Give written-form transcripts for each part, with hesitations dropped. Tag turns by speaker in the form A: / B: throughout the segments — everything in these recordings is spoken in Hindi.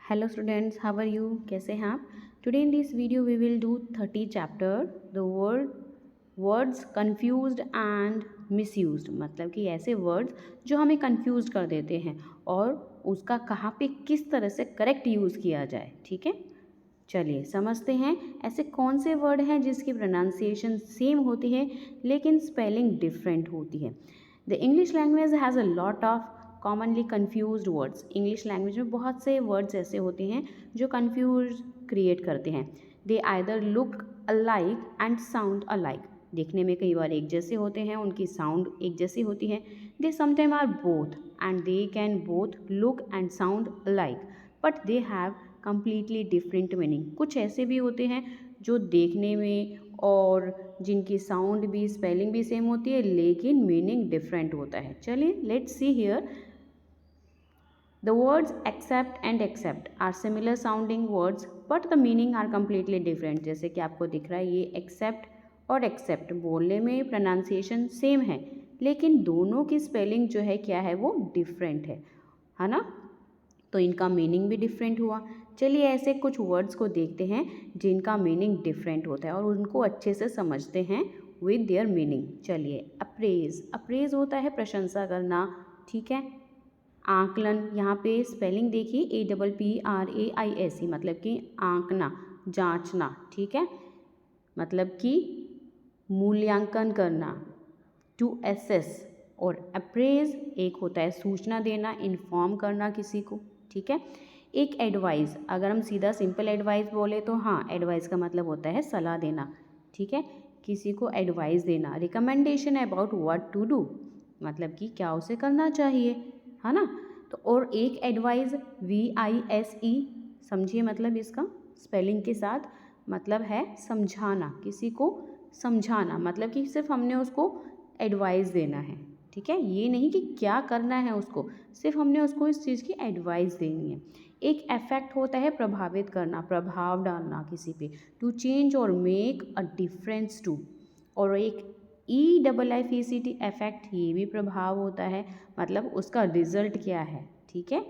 A: Hello students, how are you? कैसे हैं आप? Today in this video we will do 30 chapter the words confused and misused, मतलब कि ऐसे words जो हमें confused कर देते हैं और उसका कहाँ पे किस तरह से करेक्ट यूज़ किया जाए. ठीक है, चलिए समझते हैं ऐसे कौन से वर्ड हैं जिसकी प्रोनाउंसिएशन सेम होती है लेकिन स्पेलिंग डिफरेंट होती है. The English language has a lot of commonly confused words. English language में बहुत से वर्ड्स ऐसे होते हैं जो कन्फ्यूज क्रिएट करते हैं. They either look alike and sound alike. देखने में कई बार एक जैसे होते हैं, उनकी साउंड एक जैसी होती है. They sometime are both and they can both look and sound alike but they have completely different meaning. कुछ ऐसे भी होते हैं जो देखने में और जिनकी साउंड भी स्पेलिंग भी सेम होती है लेकिन मीनिंग डिफरेंट होता है. चलिए let's see here. The words accept and accept are similar sounding words but the meaning are completely different. जैसे कि आपको दिख रहा है ये accept और accept बोलने में pronunciation सेम है लेकिन दोनों की स्पेलिंग जो है क्या है वो डिफरेंट है ना. तो इनका मीनिंग भी डिफरेंट हुआ. चलिए ऐसे कुछ वर्ड्स को देखते हैं जिनका मीनिंग डिफरेंट होता है और उनको अच्छे से समझते हैं विद देयर मीनिंग. चलिए अप्रेज. अप्रेज होता है प्रशंसा करना. ठीक है. आंकलन, यहाँ पे स्पेलिंग देखिए APPRAIS, मतलब कि आंकना, जांचना. ठीक है, मतलब कि मूल्यांकन करना, टू एसेस. और अप्रेज एक होता है सूचना देना, इन्फॉर्म करना किसी को. ठीक है. एक एडवाइस, अगर हम सीधा सिंपल एडवाइस बोले तो हाँ, एडवाइस का मतलब होता है सलाह देना. ठीक है, किसी को एडवाइस देना. Recommendation about what to do, मतलब कि क्या उसे करना चाहिए, है ना. तो और एक एडवाइस VISE, समझिए मतलब इसका स्पेलिंग के साथ मतलब है समझाना, किसी को समझाना, मतलब कि सिर्फ हमने उसको एडवाइस देना है. ठीक है, ये नहीं कि क्या करना है उसको, सिर्फ हमने उसको इस चीज़ की एडवाइस देनी है. एक अफेक्ट होता है प्रभावित करना, प्रभाव डालना किसी पे, टू चेंज और मेक अ डिफरेंस टू. और एक EFFECT इफेक्ट, ये भी प्रभाव होता है, मतलब उसका रिजल्ट क्या है. ठीक है,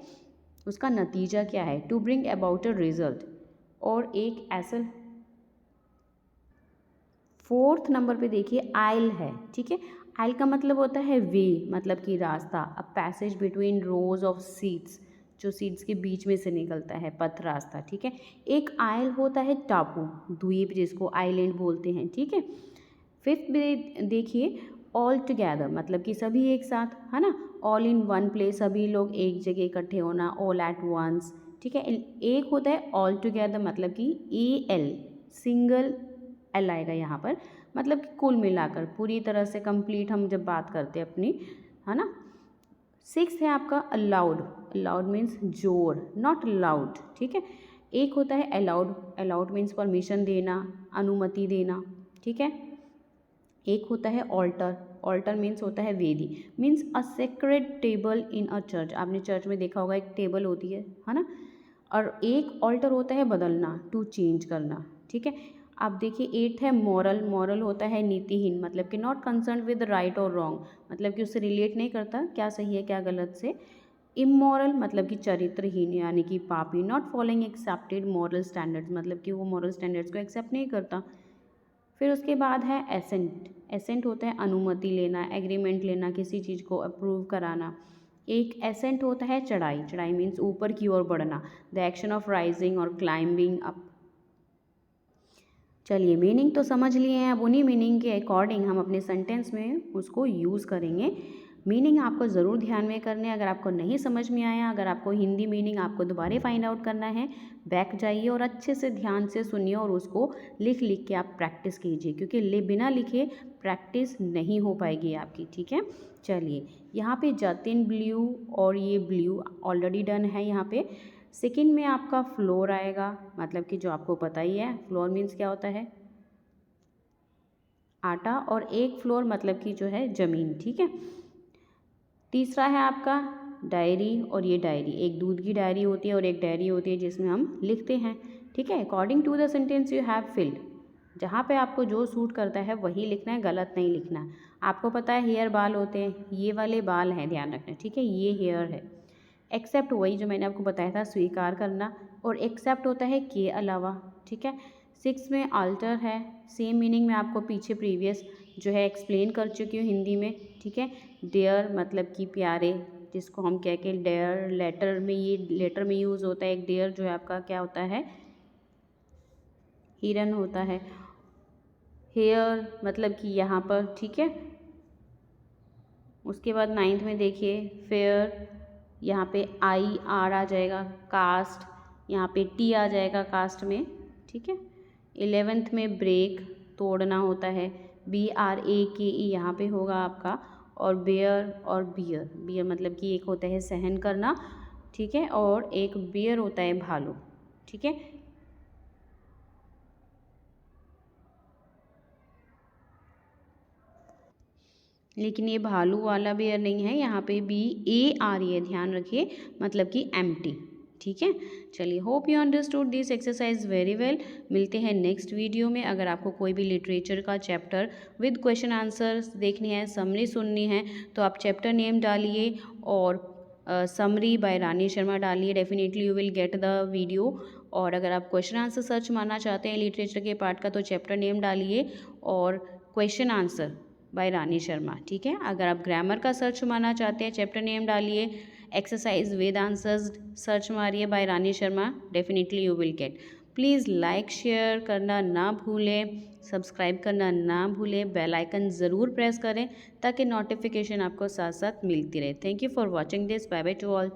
A: उसका नतीजा क्या है, to bring about a result. और एक ऐसा फोर्थ नंबर पे देखिए आइल है. ठीक है, आइल का मतलब होता है वे, मतलब कि रास्ता. A passage between rose of seeds, जो सीड्स के बीच में से निकलता है पथ रास्ता. ठीक है. एक आइल होता है टापू, द्वीप, जिसको आइलैंड बोलते हैं. ठीक है. फिफ्थ में देखिए ऑल टुगेदर, मतलब कि सभी एक साथ, है ना. ऑल इन वन प्लेस, सभी लोग एक जगह इकट्ठे होना, ऑल एट वंस. ठीक है. एक होता है ऑल टुगेदर, मतलब कि AL, सिंगल एल आएगा यहाँ पर, मतलब कि कुल मिलाकर पूरी तरह से कंप्लीट हम जब बात करते हैं अपनी, है ना. सिक्स है आपका अलाउड. अलाउड मीन्स जोर, नॉट लाउड. ठीक है. एक होता है अलाउड. अलाउड मीन्स परमिशन देना, अनुमति देना. ठीक है. एक होता है ऑल्टर. ऑल्टर मीन्स होता है वेदी, मीन्स अ सेक्रेड टेबल इन अ चर्च. आपने चर्च में देखा होगा एक टेबल होती है ना. और एक ऑल्टर होता है बदलना, टू चेंज करना. ठीक है. आप देखिए एट्थ है मॉरल. मॉरल होता है नीतिहीन, मतलब कि नॉट कंसर्न विद राइट और रॉन्ग, मतलब कि उससे रिलेट नहीं करता क्या सही है क्या गलत से. इमोरल मतलब कि चरित्रहीन यानी कि पापी, not following accepted moral standards, मतलब कि वो मॉरल स्टैंडर्ड्स को एक्सेप्ट नहीं करता. फिर उसके बाद है एसेंट. एसेंट होता है अनुमति लेना, एग्रीमेंट लेना, किसी चीज़ को अप्रूव कराना. एक एसेंट होता है चढ़ाई. चढ़ाई मीन्स ऊपर की ओर बढ़ना, द एक्शन ऑफ राइजिंग और क्लाइंबिंग अप. चलिए मीनिंग तो समझ लिए हैं, अब उन्हीं मीनिंग के अकॉर्डिंग हम अपने सेंटेंस में उसको यूज़ करेंगे. मीनिंग आपको ज़रूर ध्यान में करने. अगर आपको नहीं समझ में आया, अगर आपको हिंदी मीनिंग आपको दोबारा फाइंड आउट करना है, बैक जाइए और अच्छे से ध्यान से सुनिए और उसको लिख लिख के आप प्रैक्टिस कीजिए, क्योंकि बिना लिखे प्रैक्टिस नहीं हो पाएगी आपकी. ठीक है. चलिए यहाँ पे जतिन ब्लू और ये ब्लू ऑलरेडी डन है. यहाँ पे सेकेंड में आपका फ्लोर आएगा, मतलब कि जो आपको पता ही है फ्लोर मीन्स क्या होता है, आटा. और एक फ्लोर मतलब कि जो है ज़मीन. ठीक है. तीसरा है आपका डायरी. और ये डायरी एक दूध की डायरी होती है और एक डायरी होती है जिसमें हम लिखते हैं. ठीक है. According to the sentence you have filled, जहाँ पे आपको जो सूट करता है वही लिखना है, गलत नहीं लिखना है. आपको पता है हेयर बाल होते हैं, ये वाले बाल हैं, ध्यान रखना. ठीक है, ये हेयर है. एक्सेप्ट वही जो मैंने आपको बताया था, स्वीकार करना, और एक्सेप्ट होता है के अलावा, ठीक है। 6 में अल्टर है, सेम मीनिंग मैं आपको पीछे प्रीवियस जो है एक्सप्लेन कर चुकी हूँ हिंदी में, ठीक है। डेयर मतलब कि प्यारे, जिसको हम कह के डेयर, लेटर में, ये लेटर में यूज़ होता है। एक डेयर जो है आपका क्या होता है, हिरन होता है। हेयर मतलब कि यहाँ पर, ठीक है। उसके बाद 9th में देखिए फेयर, यहाँ पे आई आर आ जाएगा। कास्ट, यहाँ पे टी आ जाएगा कास्ट में, ठीक है। 11th में ब्रेक, तोड़ना होता है। BRAKE यहाँ पे होगा आपका। और बेयर और बियर, बियर मतलब कि एक होता है सहन करना, ठीक है, और एक बियर होता है भालू, ठीक है। लेकिन ये भालू वाला बेयर नहीं है, यहाँ पे BAR है, ध्यान रखिए, मतलब कि एम्प्टी, ठीक है। चलिए, hope you understood this exercise very well. मिलते हैं नेक्स्ट वीडियो में। अगर आपको कोई भी लिटरेचर का चैप्टर विद क्वेश्चन आंसर्स देखनी है, समरी सुननी है, तो आप चैप्टर नेम डालिए और समरी बाय रानी शर्मा डालिए, definitely you will get the video. और अगर आप क्वेश्चन आंसर सर्च मारना चाहते हैं लिटरेचर के पार्ट का, तो चैप्टर नेम डालिए और question answer by Rani Sharma, ठीक है। अगर आप ग्रामर का सर्च मारना चाहते हैं, चैप्टर नेम डालिए, एक्सरसाइज विद आंसर्स सर्च मारिए by Rani Sharma, definitely you will get. Please like share करना ना भूलें, सब्सक्राइब करना ना भूलें, बेल आइकन ज़रूर प्रेस करें ताकि नोटिफिकेशन आपको साथ साथ मिलती रहे। Thank you for watching this, bye bye to all.